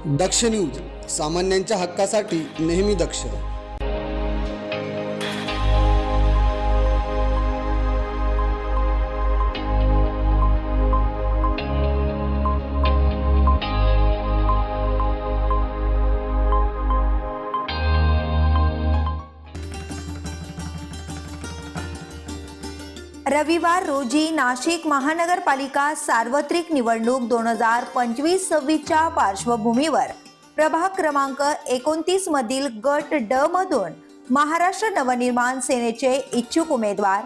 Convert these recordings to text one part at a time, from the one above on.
दक्ष news, सामान्यांच्या हक्कासाठी नेहमी दक्ष. रविवार रोजी नाशिक महानगरपालिका सार्वत्रिक निवडणूक 2025-26च्या पार्श्वभूमीवर प्रभाग क्रमांक 29 मधील गट ड मधून महाराष्ट्र नवनिर्माण सेनेचे इच्छुक उमेदवार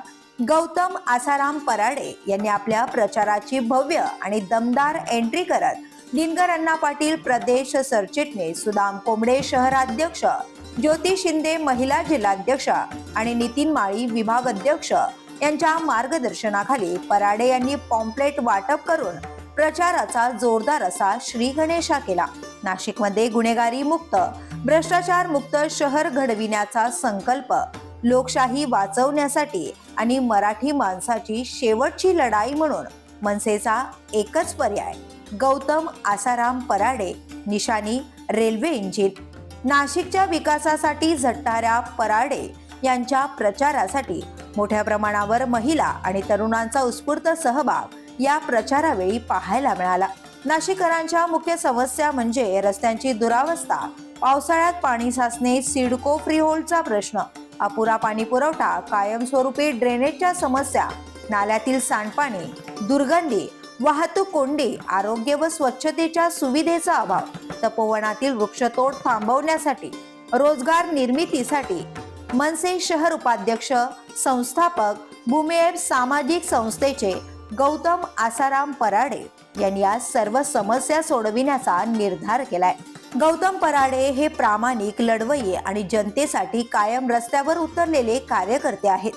गौतम आसाराम पराडे यांनी आपल्या प्रचाराची भव्य आणि दमदार एंट्री करत दिनकर अण्णा पाटील प्रदेश सरचिटणीस, सुदाम कोंबडे शहराध्यक्ष, ज्योती शिंदे महिला जिल्हाध्यक्ष आणि नितीन माळी विभाग अध्यक्ष यांच्या मार्गदर्शनाखाली पराडे यांनी पॉम्पलेट वाटप करून प्रचाराचा जोरदार असा श्री गणेशा केला. नाशिकमध्ये गुन्हेगारी मुक्त, भ्रष्टाचार मुक्त शहर घडविण्याचा संकल्प, लोकशाही वाचवण्यासाठी आणि मराठी माणसाची शेवटची लढाई म्हणून मनसेचा एकच पर्याय गौतम आसाराम पराडे, निशाणी रेल्वे इंजिन. नाशिकच्या विकासासाठी झटणाऱ्या पराडे यांच्या प्रचारासाठी मोठ्या प्रमाणावर महिला आणि तरुणांचा उत्स्फूर्त सहभाग या प्रचारावेळी पाहायला मिळाला. नाशिककरांच्या मुख्य समस्या म्हणजे रस्त्यांची दुरावस्था, पावसाळ्यात पाणी साचणे, सिडको फ्रीहोल्डचा प्रश्न, अपुरा पाणी पुरवठा, कायमस्वरूपी ड्रेनेजच्या समस्या, नाल्यातील सांडपाणी, दुर्गंधी, वाहतूक कोंडी, आरोग्य व स्वच्छतेच्या सुविधेचा अभाव, तपोवनातील वृक्षतोड थांबवण्यासाठी, रोजगार निर्मितीसाठी मनसे शहर उपाध्यक्ष, संस्थापक, भूमिएब सामाजिक संस्थेचे गौतम आसाराम पराडे यांनी या सर्व समस्या सोडविण्याचा निर्धार केलाय. गौतम पराडे हे प्रामाणिक, लढवय्ये आणि जनतेसाठी कायम रस्त्यावर उतरलेले कार्यकर्ते आहेत.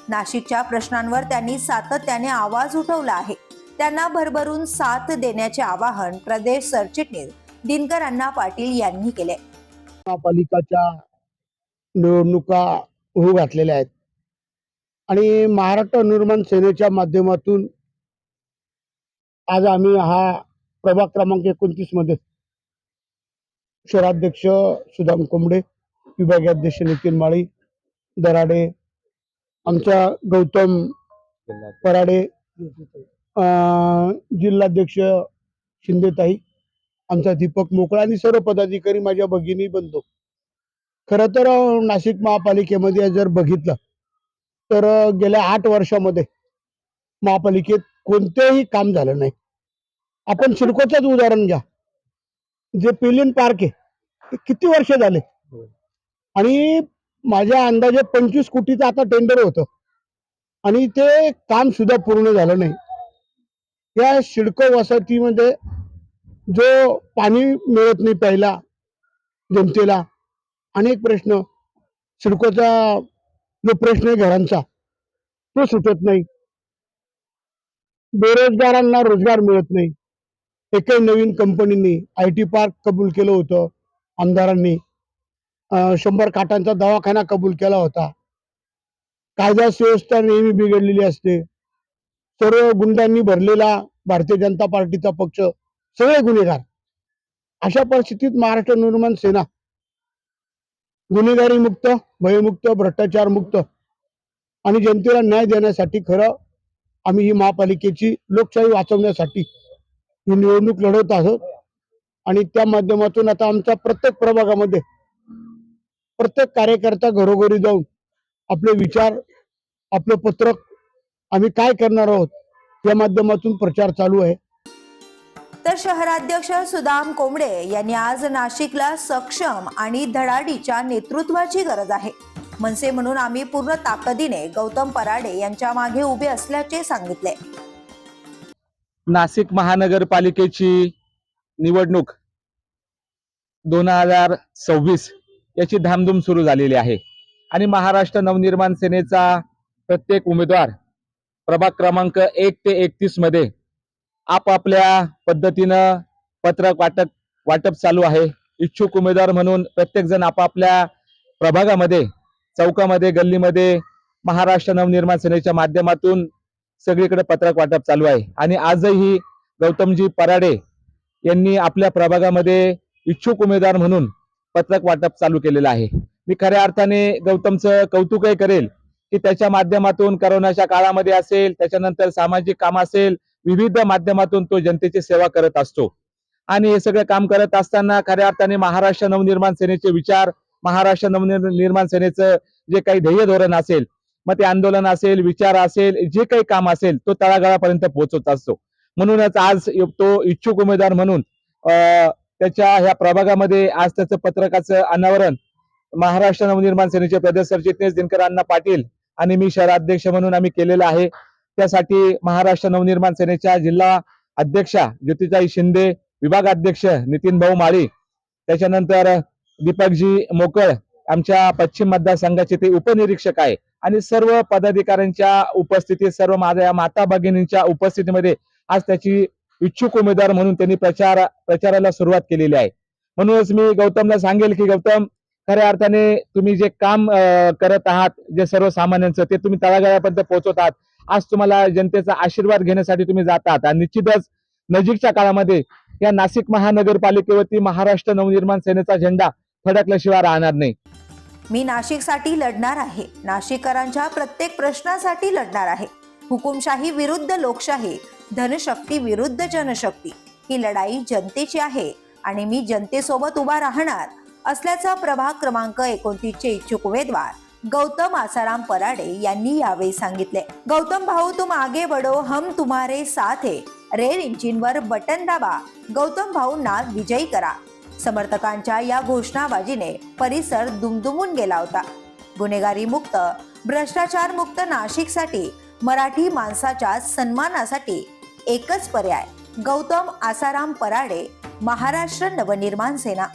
नाशिकच्या प्रश्नांवर त्यांनी सातत्याने आवाज उठवला आहे. त्यांना भरभरून साथ देण्याचे आवाहन प्रदेश सरचिटणीस दिनकर अण्णा पाटील यांनी केले. महापालिकाच्या निवडणुका होऊ घातलेल्या आहेत आणि महाराष्ट्र निर्माण सेनेच्या माध्यमातून आज आम्ही हा प्रभाग क्रमांक 29 मध्ये शहराध्यक्ष सुदाम कोंबडे, विभागाध्यक्ष नितीन माळी, दराडे, आमच्या गौतम पराडे, जिल्हाध्यक्ष शिंदेताई, आमचा दीपक मोकळा आणि सर्व पदाधिकारी, माझ्या भगिनी बंधू. खरं तर नाशिक महापालिकेमध्ये जर बघितलं तर गेल्या 8 वर्षामध्ये महापालिकेत कोणतेही काम झालं नाही. आपण सिडकोचंच उदाहरण घ्या, जे पेलियन पार्क आहे ते किती वर्ष झाले आणि माझ्या अंदाजे 25 कोटीचं आता टेंडर होतं आणि ते काम सुद्धा पूर्ण झालं नाही. या सिडको वसाहतीमध्ये जो पाणी मिळत नाही प्यायला जनतेला, अनेक प्रश्न, सिडकोचा जो प्रश्न आहे घरांचा तो सुटत नाही, बेरोजगारांना रोजगार मिळत नाही. एकही नवीन कंपनींनी IT पार्क कबूल केलं होतं आमदारांनी, 100 खाटांचा दवाखाना कबूल केला होता. कायदा सुव्यवस्था नेहमी बिघडलेली असते. सर्व गुंडांनी भरलेला भारतीय जनता पार्टीचा पक्ष, सगळे गुन्हेगार. अशा परिस्थितीत महाराष्ट्र निर्माण सेना गुन्हेगारी मुक्त, भयमुक्त, भ्रष्टाचार मुक्त आणि जनतेला न्याय देण्यासाठी खरं आम्ही ही महापालिकेची लोकशाही वाचवण्यासाठी ही निवडणूक लढवत आहोत. आणि त्या माध्यमातून आता आमच्या प्रत्येक प्रभागामध्ये प्रत्येक कार्यकर्ता घरोघरी जाऊन आपले विचार, आपलं पत्रक, आम्ही काय करणार आहोत या माध्यमातून प्रचार चालू आहे. तर शहराध्यक्ष सुदाम कोंबडे यांनी आज नाशिकला सक्षम आणि धडाडीच्या नेतृत्वाची गरज आहे. मनसे म्हणून आम्ही पूर्ण ताकदीने गौतम पराडे यांच्या मागे उभे असल्याचे सांगितले. नाशिक महानगरपालिकेची निवडणूक 2026 याची धामधूम सुरू झालेली आहे आणि महाराष्ट्र नवनिर्माण सेनेचा प्रत्येक उमेदवार प्रभाग क्रमांक 1 ते 31 मध्ये आपापल्या पद्धतीनं पत्रक वाटप चालू आहे. इच्छुक उमेदवार म्हणून प्रत्येक जण आपापल्या प्रभागामध्ये, चौकामध्ये, गल्लीमध्ये महाराष्ट्र नवनिर्माण सेनेच्या माध्यमातून सगळीकडे पत्रक वाटप चालू आहे. आणि आजही गौतमजी पराडे यांनी आपल्या प्रभागामध्ये इच्छुक उमेदवार म्हणून पत्रक वाटप चालू केलेलं आहे. मी खऱ्या अर्थाने गौतमचं कौतुकही करेल की त्याच्या माध्यमातून करोनाच्या काळामध्ये असेल, त्याच्यानंतर सामाजिक काम असेल, विविध माध्यमातून तो जनतेची सेवा करत असतो. आणि हे सगळं काम करत असताना खऱ्या अर्थाने महाराष्ट्र नवनिर्माण सेनेचे विचार, महाराष्ट्र नवनिर्माण सेनेचं जे काही ध्येय धोरण असेल, मग ते आंदोलन असेल, विचार असेल, जे काही काम असेल, तो तळागाळापर्यंत पोहोचत असतो. म्हणूनच आज तो इच्छुक उमेदवार म्हणून त्याच्या ह्या प्रभागामध्ये आज त्याचं पत्रकाचं अनावरण महाराष्ट्र नवनिर्माण सेनेचे प्रदेश सरचिटणीस दिनकर अण्णा पाटील आणि मी शहराध्यक्ष म्हणून आम्ही केलेलं आहे. त्यासाठी महाराष्ट्र नवनिर्माण सेनेच्या जिल्हा अध्यक्षा ज्योतिताई शिंदे, विभागाध्यक्ष नितीन भाऊ माळी, त्याच्यानंतर दीपकजी मोकळ आमच्या पश्चिम मतदारसंघाचे ते उपनिरीक्षक आहे आणि सर्व पदाधिकाऱ्यांच्या उपस्थितीत, सर्व माझ्या माता भगिनींच्या उपस्थितीमध्ये आज त्याची इच्छुक उमेदवार म्हणून त्यांनी प्रचाराला सुरुवात केलेली आहे. म्हणूनच मी गौतमला सांगेल की गौतम, खऱ्या अर्थाने तुम्ही जे काम करत आहात, जे सर्वसामान्यांचं, ते तुम्ही तळागाळापर्यंत पोहोचवत आहात. आज तुम्हाला जनतेचा आशीर्वाद घेण्यासाठी तुम्ही जातात आणि निश्चितच नजीकच्या काळामध्ये या नाशिक महानगरपालिकेवरती महाराष्ट्र नवनिर्माण सेनेचा झेंडा फडकल्याशिवाय राहणार नाही. मी नाशिकसाठी लढणार आहे. नाशिककरांच्या प्रत्येक प्रश्नासाठी लढणार आहे. हुकुमशाही विरुद्ध लोकशाही, धनशक्ती विरुद्ध जनशक्ती, ही लढाई जनतेची आहे आणि मी जनतेसोबत उभा राहणार असल्याचं प्रभाग क्रमांक 29 चे इच्छुक उमेदवार गौतम आसाराम पराडे यांनी यावेळी सांगितले. गौतम भाऊ, तुम आगे बढ़ो, हम तुम्हारे साथ है. रेल इंजिनवर बटन दाबा, गौतम भाऊंना विजयी करा. समर्थकांच्या या घोषणाबाजीने परिसर दुमदुमून गेला होता. गुन्हेगारी मुक्त, भ्रष्टाचार मुक्त नाशिकसाठी मराठी माणसाच्या सन्मानासाठी एकच पर्याय, गौतम आसाराम पराडे, महाराष्ट्र नवनिर्माण सेना.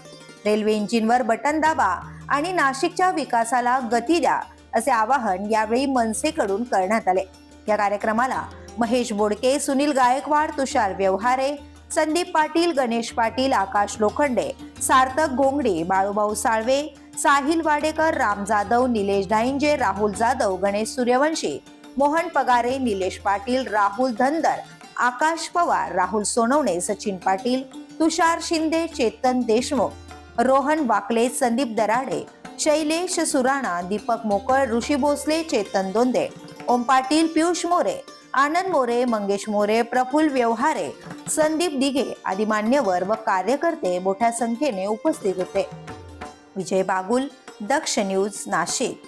रेल्वे इंजिनवर बटन दाबा आणि नाशिकच्या विकासाला गती द्या, असे आवाहन यावेळी मनसेकडून करण्यात आले. या कार्यक्रमाला महेश बोडके, सुनील गायकवाड, तुषार व्यवहारे, संदीप पाटील, गणेश पाटील, आकाश लोखंडे, सार्थक घोंगडी, बाळूभाऊ साळवे, साहिल वाडेकर, राम जाधव, निलेश डाईंजे, राहुल जाधव, गणेश सूर्यवंशी, मोहन पगारे, निलेश पाटील, राहुल धनदर, आकाश पवार, राहुल सोनवणे, सचिन पाटील, तुषार शिंदे, चेतन देशमुख, रोहन वाकले, संदीप दराडे, शैलेश सुराणा, दीपक मोकळ, ऋषी भोसले, चेतन दोंदे, ओम पाटील, पियुष मोरे, आनंद मोरे, मंगेश मोरे, प्रफुल्ल व्यवहारे, संदीप दिघे आदी मान्यवर व कार्यकर्ते मोठ्या संख्येने उपस्थित होते. विजय बागुल, दक्ष न्यूज, नाशिक.